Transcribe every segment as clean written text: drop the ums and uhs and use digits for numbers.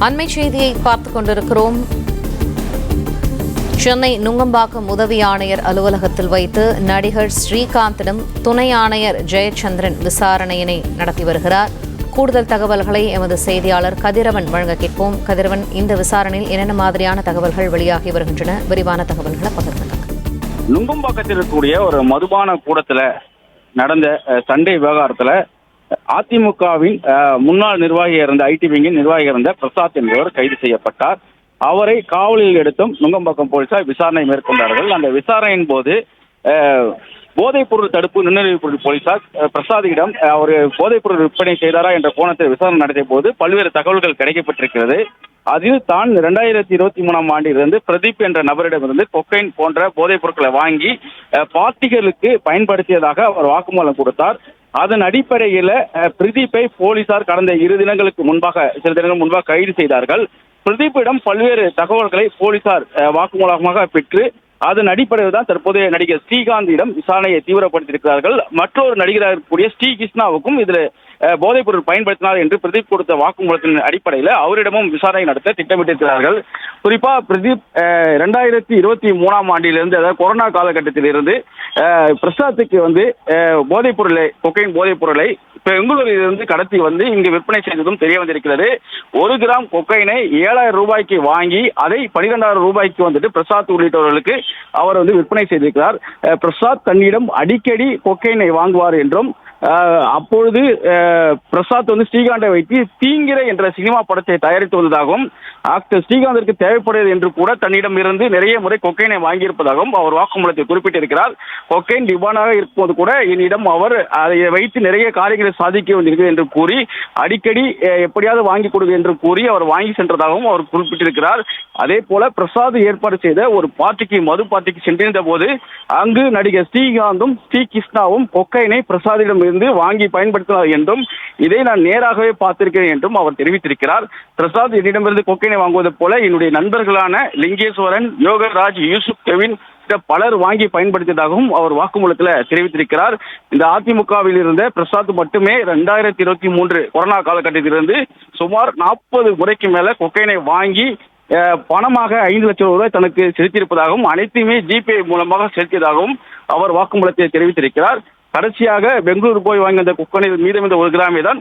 அண்மை செய்தியை பார்த்துக் கொண்டிருக்கிறோம். சென்னை நுங்கம்பாக்கம் உதவி ஆணையர் அலுவலகத்தில் வைத்து நடிகர் ஸ்ரீகாந்திடம் துணை ஆணையர் ஜெயச்சந்திரன் விசாரணையினை நடத்தி வருகிறார். கூடுதல் தகவல்களை எமது செய்தியாளர் கதிரவன் வழங்க கேட்போம். கதிரவன், இந்த விசாரணையில் என்னென்ன மாதிரியான தகவல்கள் வெளியாகி வருகின்றன? விரிவான தகவல்களை பகிர்ந்துள்ளார். நுங்கம்பாக்கத்தில் இருக்கக்கூடிய ஒரு மதுபான கூடத்துல நடந்த சண்டை விவகாரத்துல அதிமுகவின் முன்னாள் நிர்வாகியாக இருந்த ஐடி விங்கின் நிர்வாகியாக இருந்த பிரசாத் என்பவர் கைது செய்யப்பட்டார். அவரை காவலில் எடுத்தும் நுங்கம்பாக்கம் போலீசார் விசாரணை மேற்கொண்டார்கள். அந்த விசாரணையின் போது போதைப்பொருள் தடுப்பு நுண்ணறிவு போலீசார் பிரசாத்திடம் அவர் போதைப்பொருள் விற்பனை செய்தாரா என்ற கோணத்தில் விசாரணை நடத்திய போது பல்வேறு தகவல்கள் கிடைக்கப்பட்டிருக்கிறது. அதில் தான் 2023ஆம் ஆண்டிலிருந்து பிரதீப் என்ற நபரிடமிருந்து கொக்கைன் போன்ற போதைப் பொருட்களை வாங்கி பார்ட்டிகளுக்கு பயன்படுத்தியதாக அவர் வாக்குமூலம் கொடுத்தார். அதன் அடிப்படையில் பிரதீப்பை போலீசார் கடந்த சில தினங்கள் முன்பாக கைது செய்தார்கள். பிரதீப்பிடம் பல்வேறு தகவல்களை போலீசார் வாக்குமூலமாக பெற்று அதன் அடிப்படையில் தான் தற்போதைய நடிகர் ஸ்ரீகாந்திடம் விசாரணையை தீவிரப்படுத்தியிருக்கிறார்கள். மற்றொரு நடிகராக இருக்கக்கூடிய ஸ்ரீ கிருஷ்ணாவுக்கும் இதில் போதைப்பொருள் பயன்படுத்தினார் என்று பிரதீப் கொடுத்த வாக்குமூலத்தின் அடிப்படையில் அவரிடமும் விசாரணை நடத்த திட்டமிட்டிருக்கிறார்கள். குறிப்பா பிரதீப் 2023ஆம் ஆண்டிலிருந்து, அதாவது கொரோனா காலகட்டத்தில் இருந்து பிரசாத்துக்கு கொக்கைன் போதைப் பொருளை பெங்களூரிலிருந்து கடத்தி இங்கு விற்பனை செய்ததும் தெரிய வந்திருக்கிறது. 1 கிராம் கொக்கைனை 7,000 ரூபாய்க்கு வாங்கி அதை 12,000 ரூபாய்க்கு பிரசாத் உள்ளிட்டவர்களுக்கு அவர் விற்பனை செய்திருக்கிறார். பிரசாத் தன்னிடம் அடிக்கடி கொக்கைனை வாங்குவார் என்றும் அப்பொழுது பிரசாத் ஸ்ரீகாந்தை வைத்து தீங்கிரை என்ற சினிமா படத்தை தயாரித்து வந்ததாகவும் ஆக்டர் ஸ்ரீகாந்திற்கு தேவைப்படுகிறது என்று கூட தன்னிடம் இருந்து நிறைய முறை கொக்கைனை வாங்கியிருப்பதாகவும் அவர் வாக்குமூலத்தில் குறிப்பிட்டிருக்கிறார். கொக்கைன் டிபானாக இருக்கும்போது கூட என்னிடம் அவர் அதை வைத்து நிறைய காரியங்களை சாதிக்க வேண்டியிருக்கிறது என்று கூறி அடிக்கடி எப்படியாவது வாங்கி கொடுங்க என்று கூறி அவர் வாங்கி சென்றதாகவும் அவர் குறிப்பிட்டிருக்கிறார். அதே போல பிரசாத் ஏற்பாடு செய்த ஒரு மது பார்ட்டிக்கு சென்றிருந்த போது அங்கு நடிகர் ஸ்ரீகாந்தும் ஸ்ரீ கிருஷ்ணாவும் கொக்கைனை பிரசாதிடம் இருந்து வாங்கி பயன்படுத்தினார் என்றும் இதை நான் நேராகவே பார்த்திருக்கிறேன் என்றும் அவர் தெரிவித்திருக்கிறார். பிரசாத் என்னிடமிருந்து கொக்கைனை வாங்குவது போல என்னுடைய நண்பர்களான லிங்கேஸ்வரன், யோகராஜ், யூசுப், கெவின் பலர் வாங்கி பயன்படுத்தியதாகவும் அவர் வாக்குமூலத்தில் தெரிவித்திருக்கிறார். இந்த அதிமுகவில் இருந்த பிரசாத் மட்டுமே 2023 கொரோனா காலகட்டத்திலிருந்து சுமார் 40 முறைக்கு மேல கொக்கைனை வாங்கி பணமாக 5 லட்சம் ரூபாய் தனக்கு செலுத்தியிருப்பதாகவும் அனைத்துமே ஜிபே மூலமாக செலுத்தியதாகவும் அவர் வாக்குமூலத்தை தெரிவித்திருக்கிறார். கடைசியாக பெங்களூரு போய் வாங்கி அந்த கொக்கைனை மீதமிருந்த 1 கிராமை தான்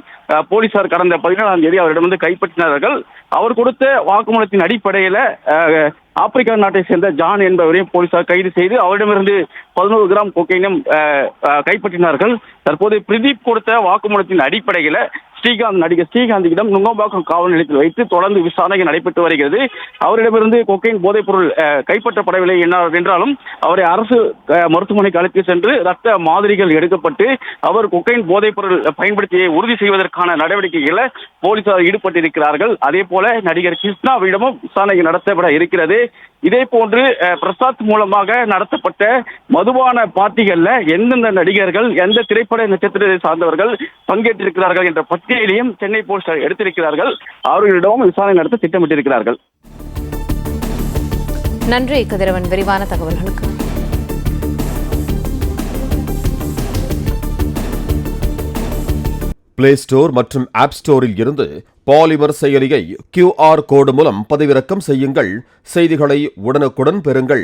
போலீசார் கடந்த 14ஆம் தேதி அவரிடமிருந்து கைப்பற்றினார்கள். அவர் கொடுத்த வாக்குமூலத்தின் அடிப்படையில் ஆப்பிரிக்கா நாட்டை சேர்ந்த ஜான் என்பவரையும் போலீசார் கைது செய்து அவரிடமிருந்து 11 கிராம் கொக்கைனும் கைப்பற்றினார்கள். தற்போது பிரதீப் கொடுத்த வாக்குமூலத்தின் அடிப்படையில் நடிகர் ஸ்ரீகாந்திடம் நுங்கம்பாக்கம் காவல் நிலையத்தில் வைத்து தொடர்ந்து விசாரணை நடைபெற்று வருகிறது. அவரிடமிருந்து கொக்கைன் போதைப் பொருள் கைப்பற்றப்படவில்லை என்றாலும் அவரை அரசு மருத்துவமனைக்கு அழைத்து சென்று ரத்த மாதிரிகள் எடுக்கப்பட்டு அவர் கொக்கைன் போதைப் பொருள் பயன்படுத்தியை உறுதி செய்வதற்கான நடவடிக்கைகளை போலீசார் ஈடுபட்டிருக்கிறார்கள். அதே போல நடிகர் கிருஷ்ணாவிடமும் விசாரணை நடத்தப்பட இருக்கிறது. இதே போன்று பிரசாத் மூலமாக நடத்தப்பட்ட மதுபான பார்ட்டிகள்ல எந்தெந்த நடிகர்கள், எந்த திரைப்பட நட்சத்திரத்தை சார்ந்தவர்கள் பங்கேற்றிருக்கிறார்கள் என்ற பட்டியலையும் சென்னை போலீசார் எடுத்திருக்கிறார்கள். அவர்களிடமும் விசாரணை நடத்த திட்டமிட்டிருக்கிறார்கள். நன்றி கதிரவன், விரிவான தகவல்களுக்கு. பிளே ஸ்டோர் மற்றும் ஆப் ஸ்டோரில் இருந்து பாலிமர் செயலியை QR கோடு மூலம் பதிவிறக்கம் செய்யுங்கள். செய்திகளை உடனுக்குடன் பெறுங்கள்.